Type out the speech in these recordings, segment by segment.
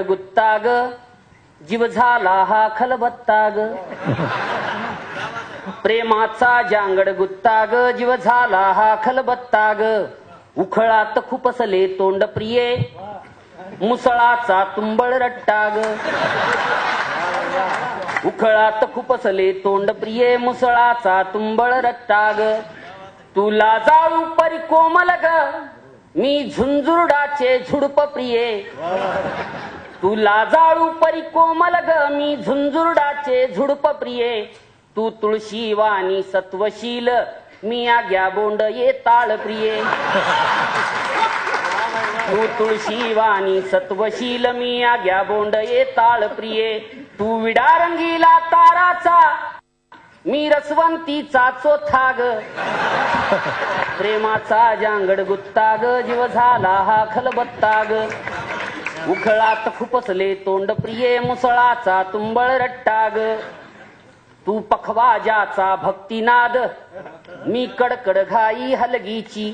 गुत्ता ग जीव झाला हा खलबत्ता ग प्रेमाचा जांगड गुत्ता ग जीव झाला हा खलबत्ता ग उखळात खुपसले तोंड प्रिये मुसळाचा तुंबळ रट्टा ग उखळात खुपसले तोंड प्रिये मुसळाचा तुंबळ रट्टा ग तुला जाळू परी कोमल ग मी झुंझुरडाचे झुडप प्रिये तुला जाळू परी कोमल ग मी झुंझुरडाचे झुडप प्रिये तू तुळशी वाणी सत्वशील मी आग्या बोंड ये ताळ प्रिये तू तुळशी वाणी सत्वशील मी आग्या बोंड ये ताळ प्रिये तू विडा रंगीला ताराचा मी रसवंतीचा चोथा ग प्रेमाचा जांगड गुत्ता ग जीव झाला हा खलबत्ता ग उखळात खुपसले तोंड प्रिये मुसळाचा तुंबळ रट्टा ग तू पखवाजाचा भक्तिनाद मी कडकड घाई हलगीची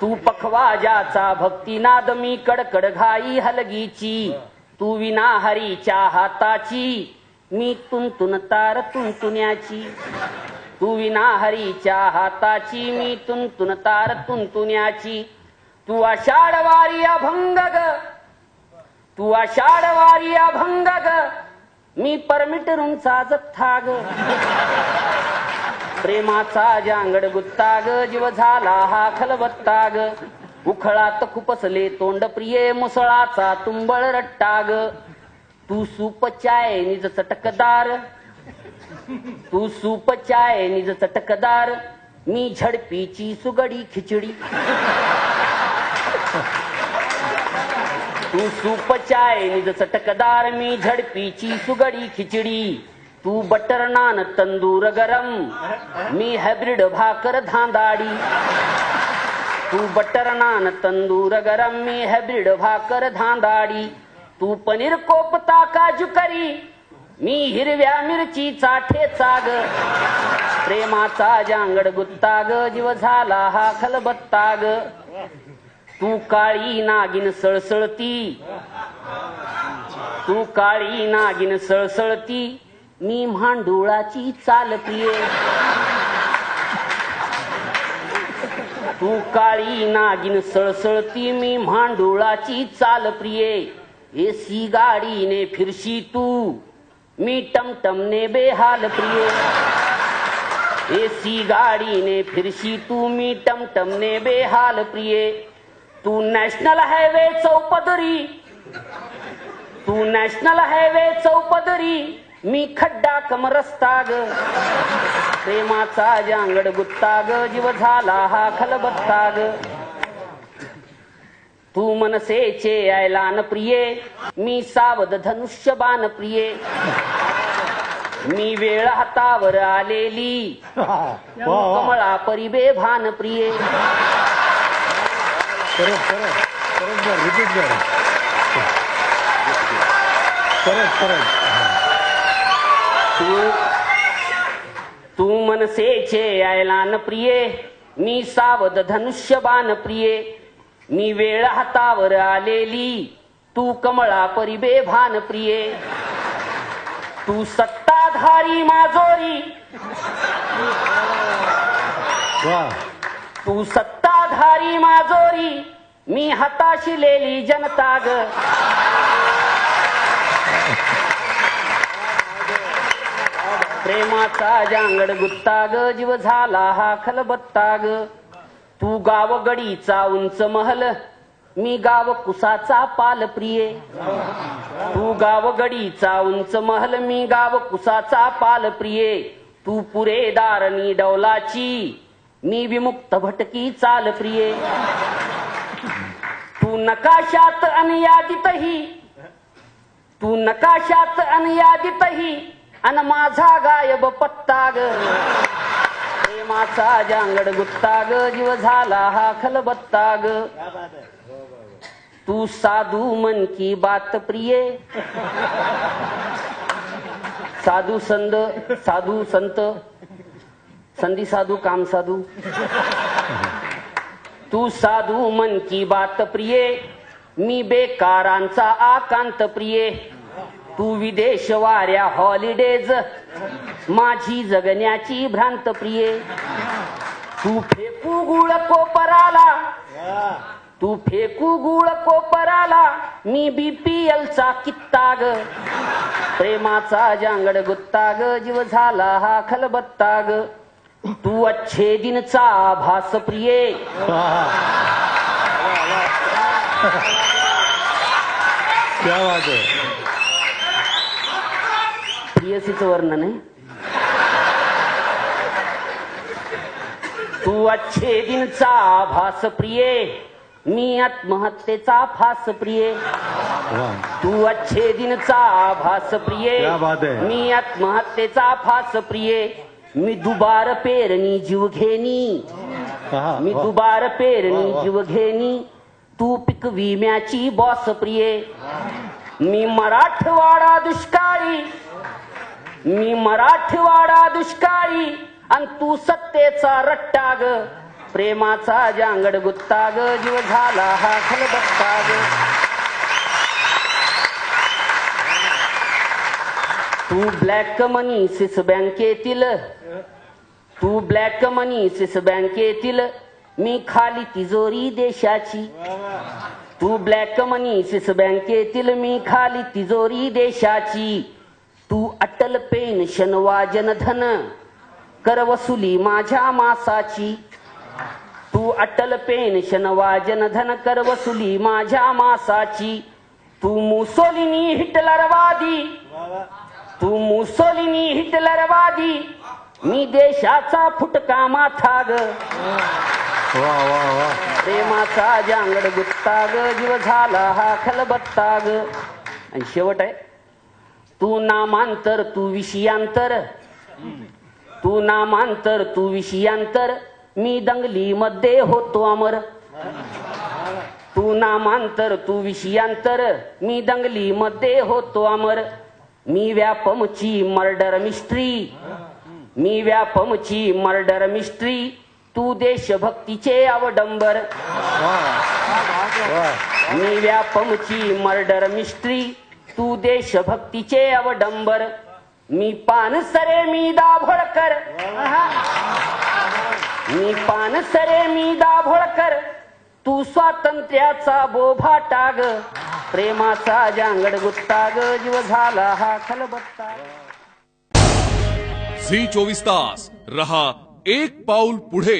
तू पखवाजाचा भक्तिनाद मी कडकड घाई हलगीची तू विना हरीच्या हाताची मी तुंतुन तार तुंतुण्याची तू विना हरीच्या हाताची मी तुंतुन तार तुंतुण्याची तू आषाढ वारी अभंग ग तू आषाढ वारी अभंग ग मी परमिटरूंचा जथ्था ग प्रेमाचा जांगड गुत्ता ग जीव झाला हा खलबत्ता ग उखळात खुपसले तोंड प्रिये मुसळाचा तुंबळ रट्टा ग तू सूप चाय निज चटकदार तू सूप चाय निज चटकदार मी झडपीची सुगडी खिचडी तू सूप चाय निज चटकदार मी झडपीची सुगडी खिचडी तू बटर नान तंदूर गरम मी हायब्रिड भाकर धांदाडी तू बटर नान तंदूर गरम मी हायब्रिड भाकर धांदाडी तू पनीर कोपता काजू करी मी हिरव्या मिरचीचा ठेचा ग प्रेमाचा जांगड गुत्ता ग जीव झाला हा खलबत्ता ग तू काळी नागिन सळसळती तू काळी नागिन सळसळती मी म्हांडुळाची चाल प्रिये तू काळी नागिन सळसळती मी म्हांडुळाची चाल प्रिये एसी गाडीने फिरशी तू मी टमटमने बेहाल प्रिये एसी गाडीने फिरशी तू मी टमटमने बेहाल प्रिये तू नॅशनल हायवे चौपदरी तू नॅशनल हायवे चौपदरी मी खड्डा कम रस्ता ग प्रेमाचा जांगड गुत्ता ग जीव झाला हा खलबत्ता ग तू मनसेचे ऐलान प्रिये मी सावध धनुष्यबाण प्रिये मी वेळ हातावर आलेली कमळा परिबे भान प्रिये तू मनसेचे ऐलान प्रिये मी सावध धनुष्यबाण प्रिये मी वेळ हातावर आलेली तू कमळा परिबे भान प्रिये तू सत्ताधारी माजोरी तू सत्ताधारी माजोरी मी हताशिलेली जनता ग प्रेमाचा जांगड गुत्ता ग जीव झाला हा खलबत्ता ग तू गावगडीचा उंच महल मी गाव कुसाचा पाल प्रिये तू गावगडीचा उंच महल मी गाव कुसाचा पाल प्रिये तू पुरेदारणी डौलाची मी विमुक्त भटकी चाल प्रिये तू नकाशात अनयादितही तू नकाशात अनयादितही अन माझा गायब पत्ता ग प्रेमाचा जांगड गुत्ता ग जीव झाला हा खलबत्ता ग तू साधू मन की बात प्रिये साधू संत संधी साधू काम साधू तू साधू मन की बात प्रिये मी बेकारांचा आकांत प्रिये, तू विदेश वाऱ्या हॉलिडेज, माझी जगण्याची भ्रांत प्रिये. तू फेकू गुळ कोपराला, तू फेकू गुळ कोपराला, मी BPLचा कित्ताग, प्रेमाचा जांगड गुत्ताग, जीव झाला हा खलबत्ताग. तू अच्छे दिनचा आभास प्रिये, क्या बात आहे. प्रियसीचं वर्णन आहे. तू अच्छे दिनचा आभास प्रिये, मी आत्महत्येचा फास प्रिये. तू अच्छे दिनचा आभास प्रिये, क्या बात आहे. मी आत्महत्येचा फास प्रिये. मी दुबार पेरणी जीव घेणी, मी दुबार पेरणी जीव घेणी, तू पीक विम्याची बॉस प्रिये. मी मराठवाडा दुष्काळी, मी मराठवाडा दुष्काळी, अन तू सत्तेचा रट्टाग, प्रेमाचा जांगड गुत्ताग, जीव झाला हा खलबत्ताग. तू ब्लॅक मनी सिस बँकेतील, तू ब्लॅक मनी सिस बँकेतील, मी खाली तिजोरी देशाची. तू ब्लॅक मनी सिस बँकेतील, मी खाली तिजोरी देशाची. तू अटल पेन्शन वा जनधन, कर वसुली माझ्या मासाची. तू अटल पेन्शन वा जनधन, कर वसुली माझ्या मासाची. तू मुसोलिनी हिटलरवादी, तू मुसोलिनी हिटलरवादी, मी देशाचा फुटका माथाग, प्रेमाचा जांगड गुत्ताग, जीव झाला हा खलबत्ताग. आणि शेवट आहे, तू नामांतर तू विषयांतर, तू नामांतर तू विषयांतर, मी दंगली मध्ये होतो अमर. तू नामांतर तू विषयांतर, मी दंगली मध्ये होतो अमर. मी व्यापमची मर्डर मिस्ट्री, मी व्यापमची मर्डर मिस्ट्री, तू देशभक्तीचे अवडंबर. मी व्यापमची मर्डर मिस्ट्री, तू देशभक्तीचे अवडंबर. मी पानसरे मी दाभोळकर, मी पानसरे मी दाभोळकर, तू स्वातंत्र्याचा बोभा टाग, प्रेमाचा जांगड गुत्ताग, जीव झाला हा खलबत्ताग. झी 24 तास रहा एक पाऊल पुढे.